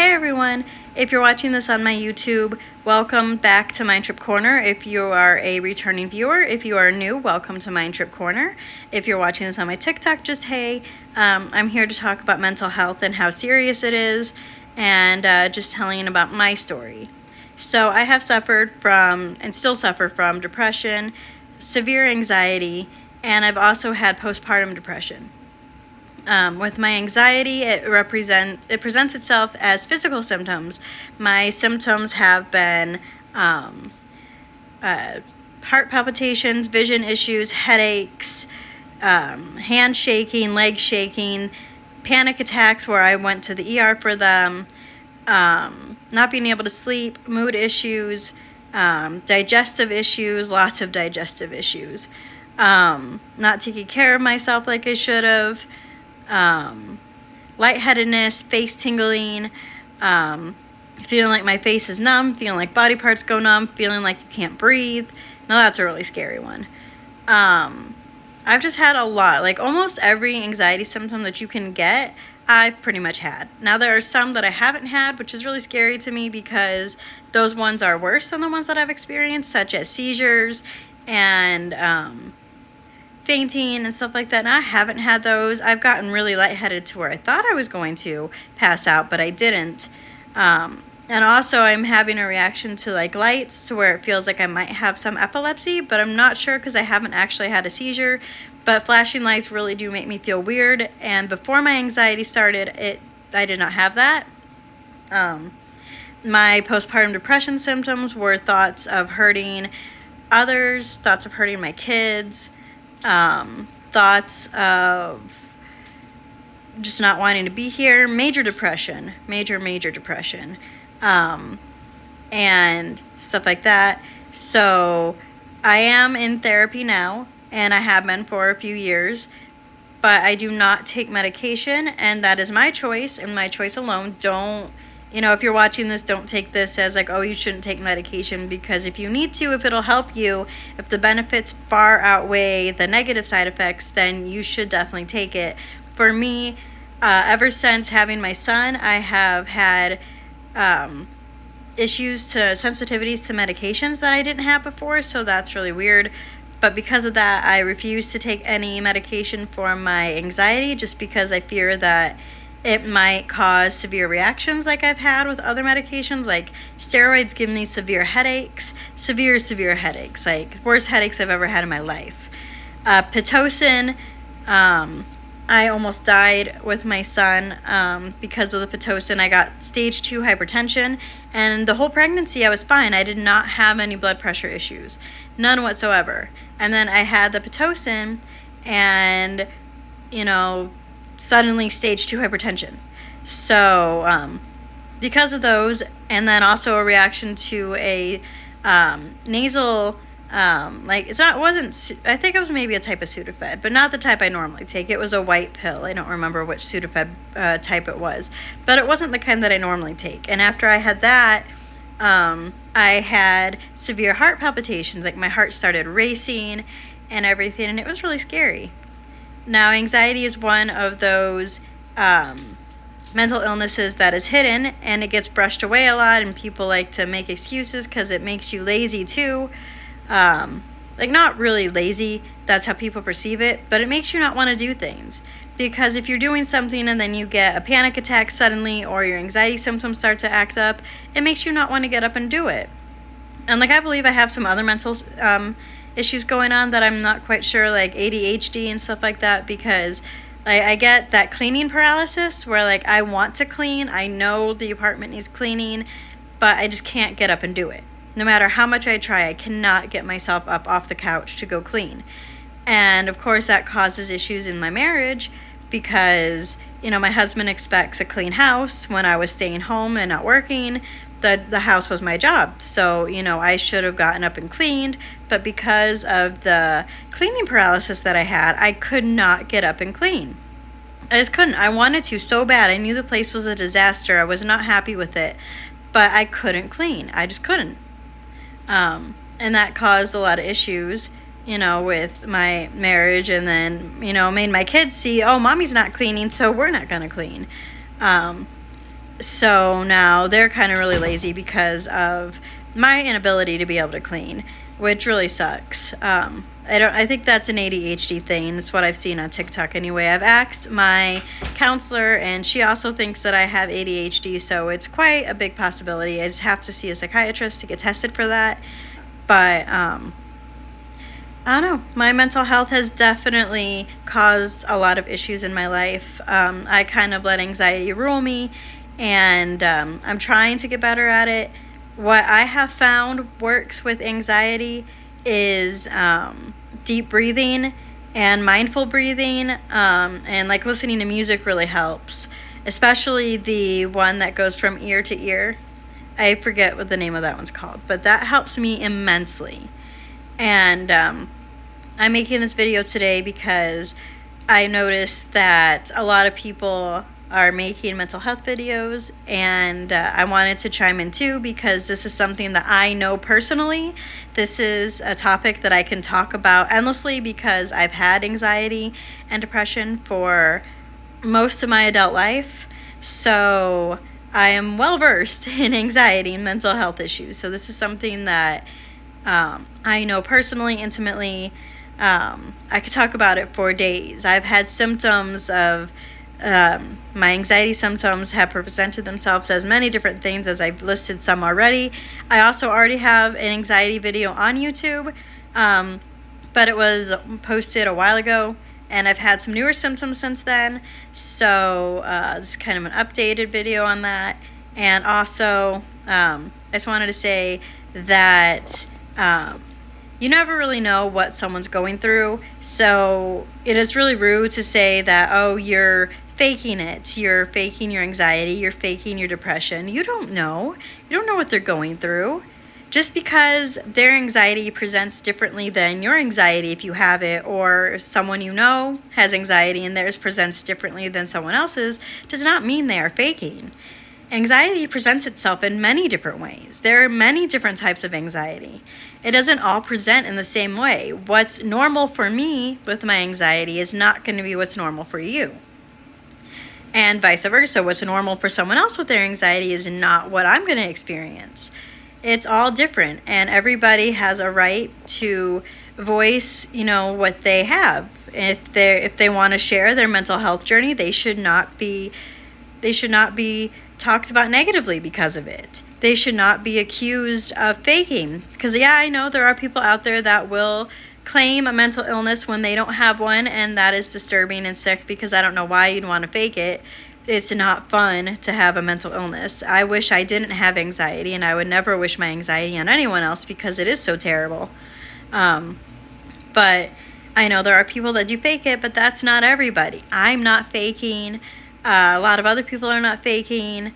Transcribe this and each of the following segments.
Hey everyone, if you're watching this on my YouTube, welcome back to Mind Trip Corner. If you are a returning viewer, if you are new, welcome to Mind Trip Corner. If you're watching this on my TikTok, just hey, I'm here to talk about mental health and how serious it is, and just telling you about my story. So I have suffered from, and still suffer from, depression, severe anxiety, and I've also had postpartum depression. With my anxiety, it presents itself as physical symptoms. My symptoms have been heart palpitations, vision issues, headaches, hand shaking, leg shaking, panic attacks where I went to the ER for them, not being able to sleep, mood issues, digestive issues, lots of digestive issues, not taking care of myself like I should have, lightheadedness, face tingling, feeling like my face is numb, feeling like body parts go numb, feeling like you can't breathe. Now that's a really scary one. I've just had a lot, like almost every anxiety symptom that you can get, I've pretty much had. Now there are some that I haven't had, which is really scary to me because those ones are worse than the ones that I've experienced, such as seizures and fainting and stuff like that. And I haven't had those. I've gotten really lightheaded to where I thought I was going to pass out, but I didn't. And also I'm having a reaction to like lights to where it feels like I might have some epilepsy, but I'm not sure because I haven't actually had a seizure. But flashing lights really do make me feel weird. And before my anxiety started, I did not have that. My postpartum depression symptoms were thoughts of hurting others, thoughts of hurting my kids, thoughts of just not wanting to be here, major depression, major depression, and stuff like that. So I am in therapy now, and I have been for a few years, but I do not take medication, and that is my choice and my choice alone. If you're watching this, don't take this as like, oh, you shouldn't take medication, because if you need to, if it'll help you, if the benefits far outweigh the negative side effects, then you should definitely take it. For me, ever since having my son, I have had issues to sensitivities to medications that I didn't have before, so that's really weird. But because of that, I refuse to take any medication for my anxiety, just because I fear that it might cause severe reactions like I've had with other medications. Like steroids give me severe headaches, severe headaches, like worst headaches I've ever had in my life. Pitocin, I almost died with my son because of the Pitocin. I got stage 2 hypertension, and the whole pregnancy I was fine. I did not have any blood pressure issues, none whatsoever. And then I had the Pitocin, and suddenly stage 2 hypertension. So because of those, and then also a reaction to a nasal, I think it was maybe a type of Sudafed, but not the type I normally take. It was a white pill. I don't remember which Sudafed type it was, but it wasn't the kind that I normally take. And after I had that, I had severe heart palpitations, like my heart started racing and everything, and it was really scary. Now, anxiety is one of those mental illnesses that is hidden, and it gets brushed away a lot, and people like to make excuses because it makes you lazy too. Not really lazy, that's how people perceive it, but it makes you not want to do things. Because if you're doing something and then you get a panic attack suddenly, or your anxiety symptoms start to act up, it makes you not want to get up and do it. And I believe I have some other mental issues going on that I'm not quite sure, like ADHD and stuff like that, because I get that cleaning paralysis where I want to clean, I know the apartment needs cleaning, but I just can't get up and do it. No matter how much I try, I cannot get myself up off the couch to go clean. And of course that causes issues in my marriage, because my husband expects a clean house when I was staying home and not working. The house was my job, so I should have gotten up and cleaned, but because of the cleaning paralysis that I had, I could not get up and clean. I just couldn't. I wanted to so bad. I knew the place was a disaster. I was not happy with it, but I couldn't clean. I just couldn't. And that caused a lot of issues, with my marriage, and then, made my kids see, oh, mommy's not cleaning, so we're not going to clean. So now they're kind of really lazy because of my inability to be able to clean, which really sucks. I think that's an ADHD thing. It's what I've seen on TikTok anyway. I've asked my counselor, and she also thinks that I have ADHD, so it's quite a big possibility. I just have to see a psychiatrist to get tested for that. But I don't know. My mental health has definitely caused a lot of issues in my life. I kind of let anxiety rule me, and I'm trying to get better at it. What I have found works with anxiety is deep breathing and mindful breathing, and like listening to music really helps, especially the one that goes from ear to ear. I forget what the name of that one's called, but that helps me immensely. And I'm making this video today because I noticed that a lot of people are making mental health videos, and I wanted to chime in too because this is something that I know personally. This is a topic that I can talk about endlessly because I've had anxiety and depression for most of my adult life. So I am well versed in anxiety and mental health issues. So this is something that I know personally, intimately. I could talk about it for days. I've had symptoms of my anxiety symptoms have presented themselves as many different things, as I've listed some already. I also already have an anxiety video on YouTube, but it was posted a while ago, and I've had some newer symptoms since then. So this is kind of an updated video on that. And also, I just wanted to say that you never really know what someone's going through. So it is really rude to say that, oh, you're faking it. You're faking your anxiety. You're faking your depression. You don't know. You don't know what they're going through. Just because their anxiety presents differently than your anxiety, if you have it, or someone you know has anxiety and theirs presents differently than someone else's, does not mean they are faking. Anxiety presents itself in many different ways. There are many different types of anxiety. It doesn't all present in the same way. What's normal for me with my anxiety is not going to be what's normal for you. And vice versa. What's normal for someone else with their anxiety is not what I'm going to experience. It's all different, and everybody has a right to voice, what they have. If they want to share their mental health journey, they should not be talked about negatively because of it. They should not be accused of faking. Because I know there are people out there that will claim a mental illness when they don't have one, and that is disturbing and sick, because I don't know why you'd want to fake it. It's not fun to have a mental illness. I wish I didn't have anxiety, and I would never wish my anxiety on anyone else because it is so terrible. But I know there are people that do fake it, but that's not everybody. I'm not faking. A lot of other people are not faking.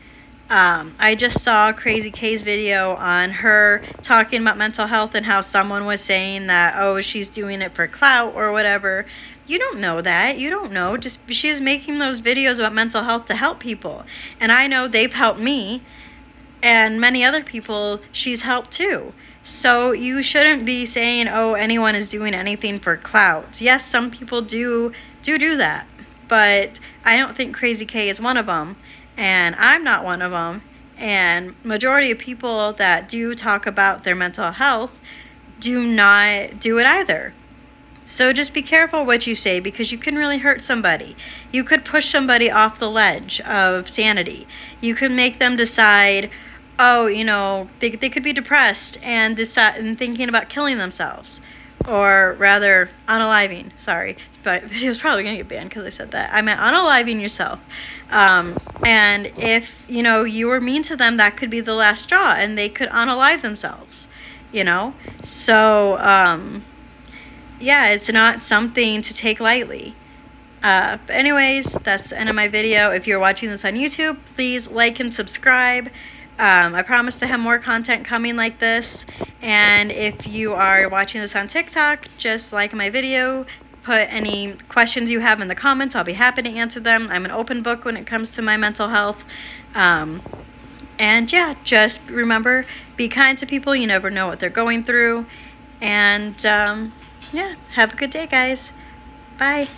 I just saw Crazy K's video on her talking about mental health and how someone was saying that, oh, she's doing it for clout or whatever. You don't know that. You don't know. Just she is making those videos about mental health to help people. And I know they've helped me, and many other people she's helped too. So you shouldn't be saying, oh, anyone is doing anything for clout. Yes, some people do that. But I don't think Crazy K is one of them. And I'm not one of them. And majority of people that do talk about their mental health do not do it either. So just be careful what you say, because you can really hurt somebody. You could push somebody off the ledge of sanity. You could make them decide, oh, they could be depressed and decide and thinking about killing themselves. Or rather, unaliving. Sorry, but the video's probably going to get banned because I said that. I meant unaliving yourself. And if, you were mean to them, that could be the last straw, and they could unalive themselves, So, it's not something to take lightly. But anyways, that's the end of my video. If you're watching this on YouTube, please like and subscribe. I promise to have more content coming like this. And if you are watching this on TikTok, just like my video, put any questions you have in the comments. I'll be happy to answer them. I'm an open book when it comes to my mental health. And just remember, be kind to people. You never know what they're going through. And have a good day, guys. Bye.